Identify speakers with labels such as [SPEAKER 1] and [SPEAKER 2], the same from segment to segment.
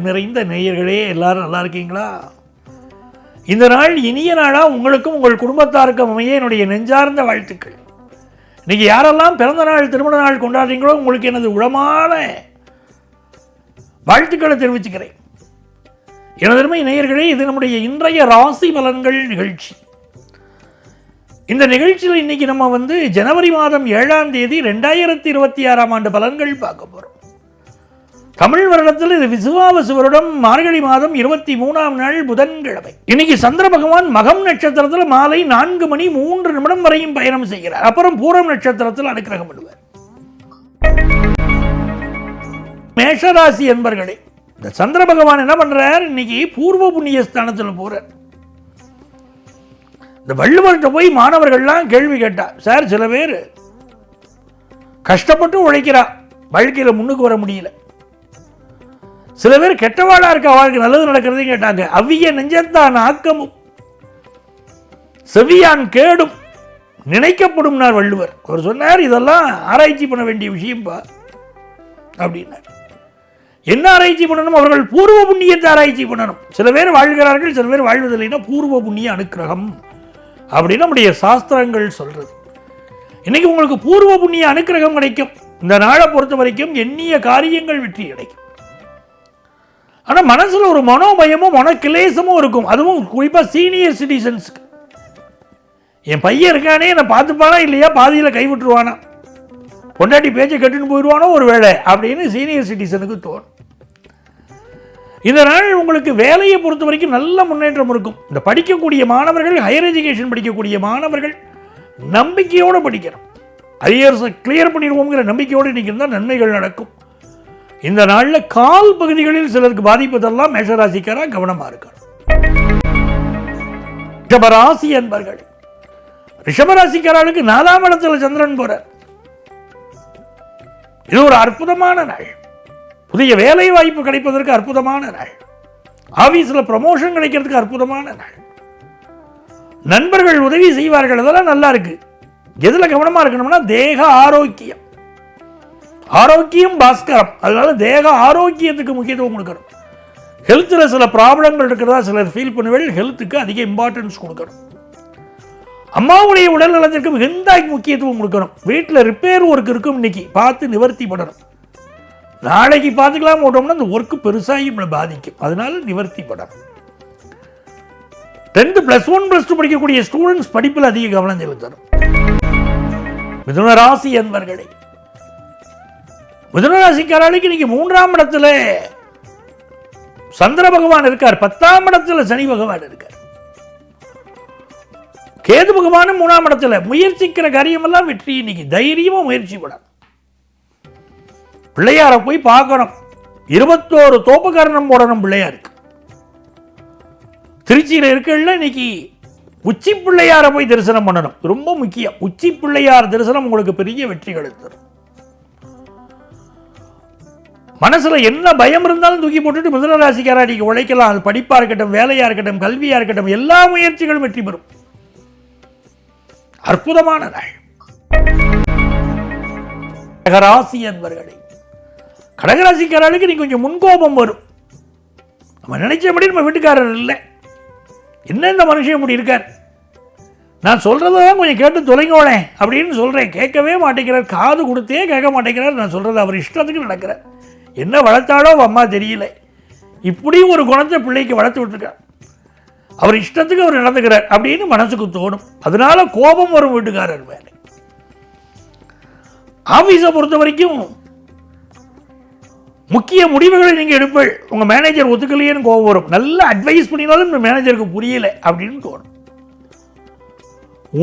[SPEAKER 1] நிறைந்த நேயர்களே, எல்லாரும் நல்லா இருக்கீங்களா? இந்த நாள் இனிய நாளாக உங்களுக்கும் உங்கள் குடும்பத்தாருக்கும் அமைய என்னுடைய நெஞ்சார்ந்த வாழ்த்துக்கள். இன்னைக்கு யாரெல்லாம் பிறந்த நாள் திருமண நாள் கொண்டாடுறீங்களோ உங்களுக்கு எனது உளமான வாழ்த்துக்களை தெரிவிச்சுக்கிறேன். எனதருமை நேயர்களே, இது நம்முடைய இன்றைய ராசி பலன்கள் நிகழ்ச்சி. இந்த நிகழ்ச்சியில் இன்னைக்கு நம்ம ஜனவரி மாதம் 7ஆம் தேதி 2026ஆம் ஆண்டு பலன்கள் பார்க்க போகிறோம். தமிழ் வருடத்தில் இது விசுவாவசு வருடம் மார்கழி மாதம் 23ஆம் நாள் புதன்கிழமை. இன்னைக்கு சந்திர பகவான் மகம் நட்சத்திரத்தில் மாலை 4:03 வரையும் பயணம் செய்கிறார். அப்புறம் பூரம் நட்சத்திரத்தில் அனுக்கிரகம் பண்ணுவார். மேஷராசி என்பர்களே, இந்த சந்திர பகவான் என்ன பண்றார்? இன்னைக்கு பூர்வ புண்ணிய ஸ்தானத்தில் போறார். இந்த வள்ளுவர்கிட்ட போய் மாணவர்கள்லாம் கேள்வி கேட்டா, சார் சில பேர் கஷ்டப்பட்டு உழைக்கிறா, வாழ்க்கையில் முன்னுக்கு வர முடியல. சில பேர் கெட்டவாளா இருக்க, அவளுக்கு நல்லது நடக்கிறதையும் கேட்டாங்க. அவ்விய நெஞ்சத்தான் ஆக்கமும் செவியான் கேடும் நினைக்கப்படும் வள்ளுவர். அவர் சொன்னார், இதெல்லாம் ஆராய்ச்சி பண்ண வேண்டிய விஷயம்பா அப்படின்னார். என்ன ஆராய்ச்சி பண்ணணும்? அவர்கள் பூர்வ புண்ணியத்தை ஆராய்ச்சி பண்ணணும். சில பேர் வாழ்கிறார்கள், சில பேர் வாழ்வதில்லைன்னா பூர்வ புண்ணிய அனுக்கிரகம் அப்படின்னு நம்முடைய சாஸ்திரங்கள் சொல்றது. இன்னைக்கு உங்களுக்கு பூர்வ புண்ணிய அனுக்கிரகம் கிடைக்கும். இந்த நாளை பொறுத்த வரைக்கும் எண்ணிய காரியங்கள் வெற்றி கிடைக்கும். ஆனால் மனசில் ஒரு மனோபயமும் மனக்கிலேசமும் இருக்கும். அதுவும் குறிப்பாக சீனியர் சிட்டிசன்ஸுக்கு. என் பையன் இருக்கானே, என்னை பார்த்துப்பானா இல்லையா, பாதியில் கைவிட்டுருவானா, பொண்டாட்டி பேச்சை கட்டுன்னு போயிடுவானோ ஒரு வேளை அப்படின்னு சீனியர் சிட்டிசனுக்கு தோணும். இந்த நாள் உங்களுக்கு வேலையை பொறுத்த வரைக்கும் நல்ல முன்னேற்றம் இருக்கும். இந்த படிக்கக்கூடிய மாணவர்கள், ஹையர் எஜுகேஷன் படிக்கக்கூடிய மாணவர்கள் நம்பிக்கையோடு படிக்கணும். அரியர்ஸை கிளியர் பண்ணிடுவோங்கிற நம்பிக்கையோடு இன்னைக்கு இருந்தால் நன்மைகள் நடக்கும். இந்த நாளில் கால் பகுதிகளில் சிலருக்கு பாதிப்பதெல்லாம் மேஷராசிக்காரா கவனமாக இருக்கணும். ரிஷபராசி என்பர்கள், ரிஷபராசிக்காரர்களுக்கு 4ஆம் இடத்துல சந்திரன் போறார். இது ஒரு அற்புதமான நாள். புதிய வேலை வாய்ப்பு கிடைப்பதற்கு அற்புதமான நாள். ஆபீஸில் ப்ரமோஷன் கிடைக்கிறதுக்கு அற்புதமான நாள். நண்பர்கள் உதவி செய்வார்கள், அதெல்லாம் நல்லா இருக்கு. எதில் கவனமாக இருக்கணும்னா தேக ஆரோக்கியம். ஆரோக்கியம் பாஸ்கரம். அதனால தேக ஆரோக்கியத்துக்கு முக்கியத்துவம் கொடுக்கணும். ஹெல்த்தில் சில ப்ராப்ளங்கள் இருக்கிறதா சிலர் ஃபீல் பண்ணுவேன். ஹெல்த்துக்கு அதிக இம்பார்ட்டன்ஸ் கொடுக்கணும். அம்மாவுடைய உடல் நலத்திற்கு மிகுந்த முக்கியத்துவம் கொடுக்கணும். வீட்டில் ரிப்பேர் ஒர்க் இருக்கும், இன்னைக்கு பார்த்து நிவர்த்தி பண்ணணும். நாளைக்கு பார்த்துக்கலாம் ஓட்டோம்னா அந்த ஒர்க்கு பெருசாகி நம்மளை பாதிக்கும். அதனால நிவர்த்தி பண்ணணும். 10th +1 +2 படிக்கக்கூடிய ஸ்டூடெண்ட்ஸ் படிப்பில் அதிக கவனம் செலுத்தணும். மிதுன ராசி என்பர்களே, மிதுன ராசிக்காரர்களுக்கு இன்னைக்கு 3ஆம் இடத்துல சந்திர பகவான் இருக்கார். 10ஆம் இடத்துல சனி பகவான் இருக்கார். கேது பகவானும் 3ஆம் இடத்துல. முயற்சிக்கிற காரியமெல்லாம் வெற்றி. இன்னைக்கு தைரியமா முயற்சி பண்ணணும். பிள்ளையாரை போய் பார்க்கணும். 21 தோப்புக்காரணம் போடணும் பிள்ளையாருக்கு. திருச்சியில் இருக்கல இன்னைக்கு உச்சி பிள்ளையாரை போய் தரிசனம் பண்ணணும். ரொம்ப முக்கியம். உச்சி பிள்ளையார் தரிசனம் உங்களுக்கு பெரிய வெற்றிகளை தரும். மனசுல என்ன பயம் இருந்தாலும் தூக்கி போட்டுட்டு மிதுன ராசிக்காரா நீங்க உழைக்கலாம். அது படிப்பா இருக்கட்டும், வேலையா இருக்கட்டும், கல்வியா இருக்கட்டும், எல்லா முயற்சிகளும் வெற்றி பெறும். அற்புதமான நாள். கடகராசி என்பர்களே, கடகராசிக்காரர்களுக்கு நீ கொஞ்சம் முன்கோபம் வரும். நம்ம நினைச்சபடி நம்ம வீட்டுக்காரர் இல்லை, என்ன இந்த மனுஷன் இப்படி இருக்கார், நான் சொல்றதான் கொஞ்சம் கேட்டு தொலைங்கோளேன் அப்படின்னு சொல்றேன். கேட்கவே மாட்டேங்கிறார். காது கொடுத்தே கேட்க மாட்டேங்கிறார். நான் சொல்றது அவர் இஷ்டத்துக்கு நடக்கிறார். என்ன வளர்த்தாலோ அம்மா தெரியல. இப்படி ஒரு குணத்தை பிள்ளைக்கு வளர்த்து விட்டுருக்கார். அவர் இஷ்டத்துக்கு அவர் நடந்துக்கிறார் அப்படின்னு மனசுக்கு தோணும். அதனால கோபம் வரும் வீட்டுக்காரர் மேலே. ஆபீஸை பொறுத்த வரைக்கும் முக்கிய முடிவுகளை நீங்க எடுப்பீள். உங்க மேனேஜர் ஒத்துக்கலையேன்னு கோபம் வரும். நல்ல அட்வைஸ் பண்ணினாலும் இந்த மேனேஜருக்கு புரியல அப்படின்னு தோணும்.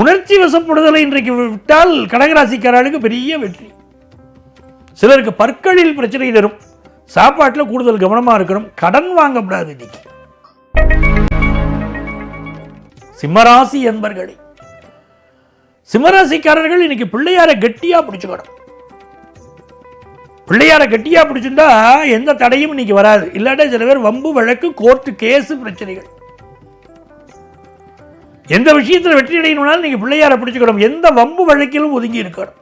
[SPEAKER 1] உணர்ச்சி வசப்படுதலை இன்றைக்கு விட்டால் கடகராசிக்காரர்களுக்கு பெரிய வெற்றி. சிலருக்கு பற்களில் பிரச்சனை தரும். சாப்பாட்டில் கூடுதல் கவனமா இருக்கணும். கடன் வாங்கப்படாது. இன்னைக்கு சிம்மராசி என்பர்களே, சிம்மராசிக்காரர்கள் இன்னைக்கு பிள்ளையாரை கெட்டியா பிடிச்சுக்கணும். பிள்ளையாரை கெட்டியா பிடிச்சுட்டா எந்த தடையும் இன்னைக்கு வராது. இல்லாட்டா சில பேர் வம்பு வழக்கு, கோர்ட்டு கேஸ் பிரச்சனைகள். எந்த விஷயத்தில் வெற்றி அடையணும்னாலும் நீங்க பிள்ளையாரை பிடிச்சுக்கணும். எந்த வம்பு வழக்கிலும் ஒதுங்கி இருக்கணும்.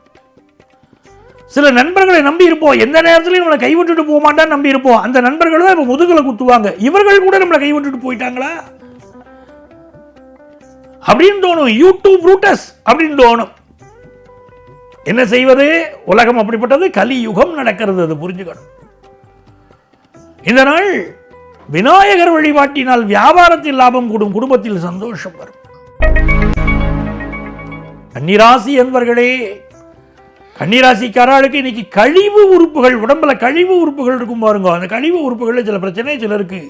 [SPEAKER 1] சில நண்பர்களை நம்பி இருப்போம், எந்த நேரத்திலையும் நம்மளை கைவிட்டுட்டு போக மாட்டான்னு நம்பி இருப்போம். அந்த நண்பர்கள் தான் இப்போ முதுகலை குத்துவாங்க. இவர்கள் கூட நம்மளை கைவிட்டுட்டு போயிட்டாங்களா அப்படின்னு தோணும். யூடியூப் ரூட்டஸ் அப்படின்னு தோணும். என்ன செய்வது? உலகம் அப்படிப்பட்டது, கலியுகம் நடக்கிறது, அது புரிஞ்சுக்கணும். இந்த நாள் விநாயகர் வழிபாட்டினால் வியாபாரத்தில் லாபம் கூடும், குடும்பத்தில் சந்தோஷம் வரும். கன்னிராசி என்பர்களே, கன்னிராசிக்காரர்களுக்கு இன்னைக்கு கழிவு உறுப்புகள், உடம்புல கழிவு உறுப்புகள் இருக்கும் பாருங்க. அந்த கழிவு உறுப்புகளில் சில பிரச்சனை, சிலருக்கு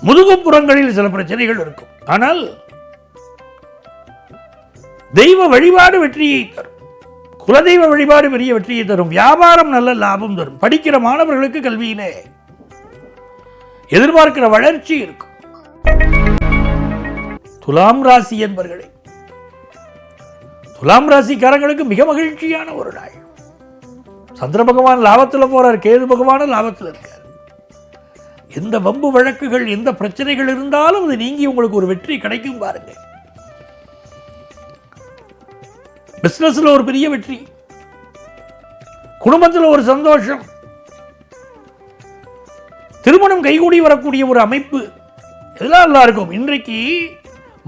[SPEAKER 1] முதுகுப்புறங்களில் சில பிரச்சனைகள் இருக்கும். ஆனால் தெய்வ வழிபாடு வெற்றியை தரும். குலதெய்வ வழிபாடு பெரிய வெற்றியை தரும். வியாபாரம் நல்ல லாபம் தரும். படிக்கிற மாணவர்களுக்கு கல்வியிலே எதிர்பார்க்கிற வளர்ச்சி இருக்கும். துலாம் ராசி என்பர்களே, துலாம் ராசிக்காரங்களுக்கு மிக மகிழ்ச்சியான ஒரு நாள். சந்திர பகவான் லாபத்தில் போறார், கேது பகவான் லாபத்தில் இருக்கார். எந்த வம்பு வழக்குகள், எந்த பிரச்சனைகள் இருந்தாலும் அது நீங்கி உங்களுக்கு ஒரு வெற்றி கிடைக்கும் பாருங்க. பிசினஸ்ல ஒரு பெரிய வெற்றி, குடும்பத்தில் ஒரு சந்தோஷம், திருமணம் கைகூடி வரக்கூடிய ஒரு அமைப்பு, இதெல்லாம் நல்லா இருக்கும். இன்றைக்கு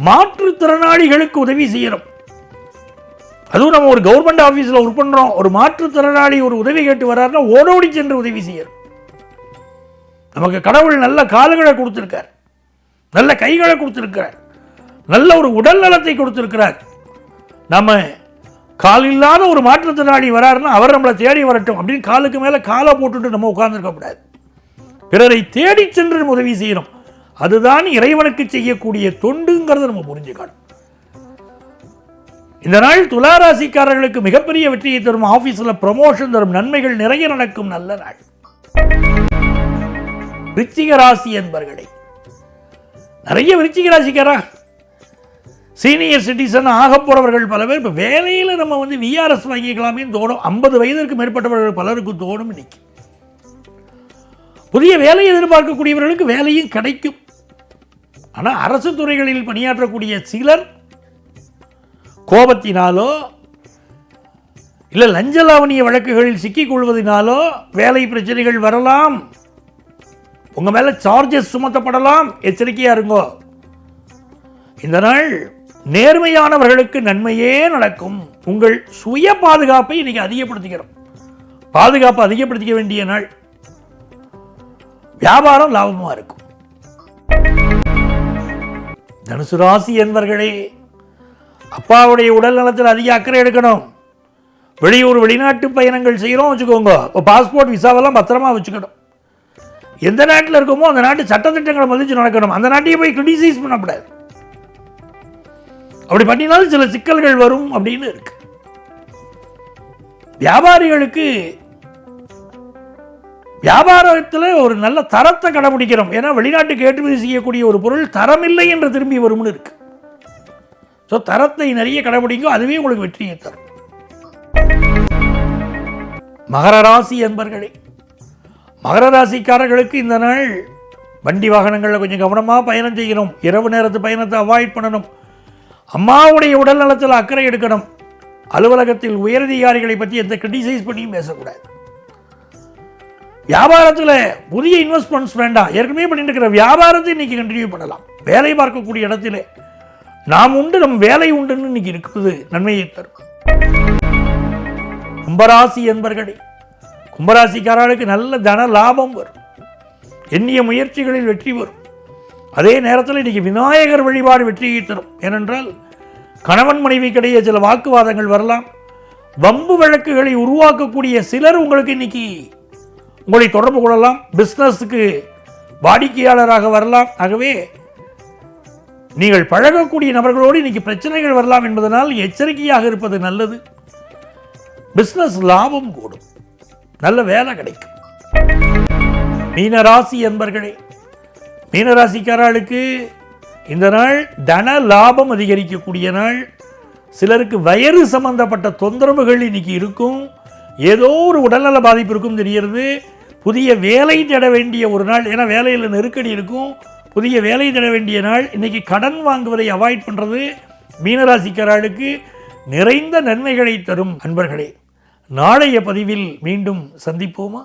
[SPEAKER 1] மாற்றுத்திறனாளிகளுக்கு உதவி செய்யறோம். அதுவும் நம்ம ஒரு கவர்மெண்ட் ஆபீஸ்ல ஒர்க் பண்றோம், ஒரு மாற்றுத்திறனாளி ஒரு உதவி கேட்டு வர்றாருன்னா ஓடோடி சென்று உதவி செய்யறோம். நமக்கு கடவுள் நல்ல கால்களை கொடுத்திருக்கார், நல்ல கைகளை கொடுத்திருக்கிறார், நல்ல ஒரு உடல் நலத்தை கொடுத்திருக்கிறார். நம்ம கால் இல்லாத ஒரு மாற்றுத்திறனாளி வராருன்னா அவர் நம்மளை தேடி வரட்டும் அப்படின்னு காலுக்கு மேல காலை போட்டுட்டு நம்ம உட்கார்ந்துருக்க கூடாது. பிறரை தேடி சென்று நம்ம உதவி செய்யணும். அதுதான் இறைவனுக்கு செய்யக்கூடிய தொண்டுங்கிறத நம்ம புரிஞ்சுக்கணும். இந்த நாள் துளாராசிக்காரர்களுக்கு மிகப்பெரிய வெற்றியை தரும். ஆபீஸ்ல ப்ரமோஷன் தரும், நன்மைகள் நிறைய நடக்கும் நல்ல நாள். விருச்சிக ராசி என்பர்களே, நிறைய விருச்சிக ராசிக்காரா சீனியர் சிட்டிசன் ஆக போறவர்கள் பல பேர் இப்போ வேலையில் நம்ம விஆர்எஸ் வாங்கிக்கலாமே தோணும். 50 வயதிற்கு மேற்பட்டவர்கள் பலருக்கு தோணும். இன்னைக்கு புதிய வேலையை எதிர்பார்க்கக்கூடியவர்களுக்கு வேலையும் கிடைக்கும். ஆனால் அரசு துறைகளில் பணியாற்றக்கூடிய சிலர் கோபத்தினாலோ இல்லை லஞ்ச லாவணிய வழக்குகளில் சிக்கிக் கொள்வதனாலோ வேலை பிரச்சனைகள் வரலாம். உங்க மேல சார்ஜஸ் சுமத்தப்படலாம். எச்சரிக்கையா இருங்கோ. இந்த நாள் நேர்மையானவர்களுக்கு நன்மையே நடக்கும். உங்கள் சுய பாதுகாப்பை இன்னைக்கு அதிகப்படுத்திக்கிறோம். பாதுகாப்பை அதிகப்படுத்திக்க வேண்டிய நாள். வியாபாரம் லாபமா இருக்கும். தனுசு ராசி என்பர்களே, அப்பாவுடைய உடல் நலத்தில் அதிக அக்கறை எடுக்கணும். வெளியூர் வெளிநாட்டு பயணங்கள் செய்கிறோம் வச்சுக்கோங்க, இப்போ பாஸ்போர்ட் விசாவெல்லாம் பத்திரமா வச்சுக்கணும். எந்த நாட்டில் இருக்கோமோ அந்த நாட்டு சட்டத்திட்டங்களை மதித்து நடக்கணும். அந்த நாட்டையே போய் கிரிட்டிசைஸ் பண்ணக்கூடாது. அப்படி பண்ணினாலும் சில சிக்கல்கள் வரும் அப்படின்னு இருக்கு. வியாபாரிகளுக்கு வியாபாரத்தில் ஒரு நல்ல தரத்தை கடைபிடிக்கிறோம். ஏன்னா வெளிநாட்டுக்கு ஏற்றுமதி செய்யக்கூடிய ஒரு பொருள் தரமில்லை என்று திரும்பி வரும்னு இருக்கு. ஸோ தரத்தை நிறைய கடைபிடிக்கும், அதுவே உங்களுக்கு வெற்றியை தரும். மகர ராசி என்பர்களே, மகர ராசிக்காரர்களுக்கு இந்த நாள் வண்டி வாகனங்களில் கொஞ்சம் கவனமாக பயணம் செய்யணும். இரவு நேரத்து பயணத்தை அவாய்ட் பண்ணணும். அம்மாவுடைய உடல் நலத்தில் அக்கறை எடுக்கணும். அலுவலகத்தில் உயரதிகாரிகளை பற்றி எந்த கிரிட்டிசைஸ் பண்ணியும் பேசக்கூடாது. வியாபாரத்தில் புதிய இன்வெஸ்ட்மெண்ட்ஸ் வேண்டாம். ஏற்கனவே பண்ணிட்டு இருக்கிற வியாபாரத்தை இன்னைக்கு கண்டினியூ பண்ணலாம். வேலை பார்க்கக்கூடிய இடத்துல நாம் உண்டு, நம் வேலை உண்டுன்னு இன்னைக்கு இருக்குது, நன்மையை தரும். கும்பராசி என்பர்களே, கும்பராசிக்காரர்களுக்கு நல்ல தன லாபம் வரும். எண்ணிய முயற்சிகளில் வெற்றி வரும். அதே நேரத்தில் இன்னைக்கு விநாயகர் வழிபாடு வெற்றியை தரும். ஏனென்றால் கணவன் மனைவிக்கிடையே சில வாக்குவாதங்கள் வரலாம். வம்பு வழக்குகளை உருவாக்கக்கூடிய சிலர் உங்களுக்கு இன்னைக்கு உங்களை தொடர்பு கொள்ளலாம். பிஸ்னஸுக்கு வாடிக்கையாளராக வரலாம். ஆகவே நீங்கள் பழகக்கூடிய நபர்களோடு இன்னைக்கு பிரச்சனைகள் வரலாம் என்பதனால் எச்சரிக்கையாக இருப்பது நல்லது. பிஸ்னஸ் லாபம் கூடும், நல்ல வேலை கிடைக்கும். மீனராசி என்பர்களே, மீனராசிக்காரர்களுக்கு இந்த நாள் தன லாபம் அதிகரிக்கக்கூடிய நாள். சிலருக்கு வயிறு சம்பந்தப்பட்ட தொந்தரவுகள் இன்னைக்கு இருக்கும். ஏதோ ஒரு உடல்நல பாதிப்பு இருக்கும் தெரிகிறது. புதிய வேலை தேட வேண்டிய ஒரு நாள். ஏன்னா வேலையில் நெருக்கடி இருக்கும். புதிய வேலை தேட வேண்டிய நாள். இன்னைக்கு கடன் வாங்குவதை அவாய்ட் பண்ணுறது மீனராசிக்காரர்களுக்கு நிறைந்த நன்மைகளை தரும் அன்பர்களே. நாளைய பதிவில் மீண்டும் சந்திப்போமா?